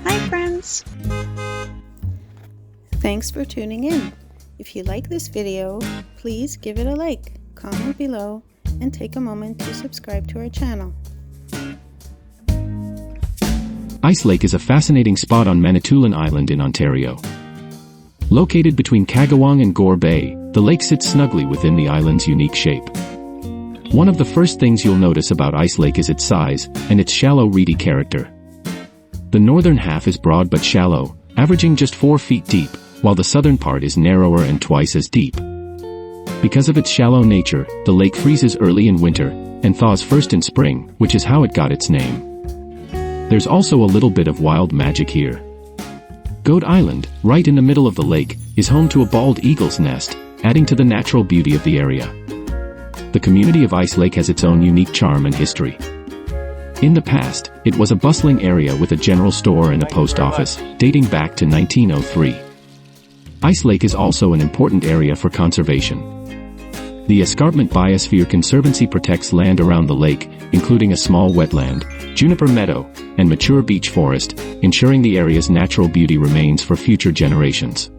Hi friends! Thanks for tuning in. If you like this video, please give it a like, comment below, and take a moment to subscribe to our channel. Ice Lake is a fascinating spot on Manitoulin Island in Ontario. Located between Kagawang and Gore Bay, the lake sits snugly within the island's unique shape. One of the first things you'll notice about Ice Lake is its size and its shallow, reedy character. The northern half is broad but shallow, averaging just 4 feet deep, while the southern part is narrower and twice as deep. Because of its shallow nature, the lake freezes early in winter and thaws first in spring, which is how it got its name. There's also a little bit of wild magic here. Goat Island, right in the middle of the lake, is home to a bald eagle's nest, adding to the natural beauty of the area. The community of Ice Lake has its own unique charm and history. In the past, it was a bustling area with a general store and a post office, dating back to 1903. Ice Lake is also an important area for conservation. The Escarpment Biosphere Conservancy protects land around the lake, including a small wetland, juniper meadow, and mature beech forest, ensuring the area's natural beauty remains for future generations.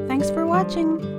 Thanks for watching!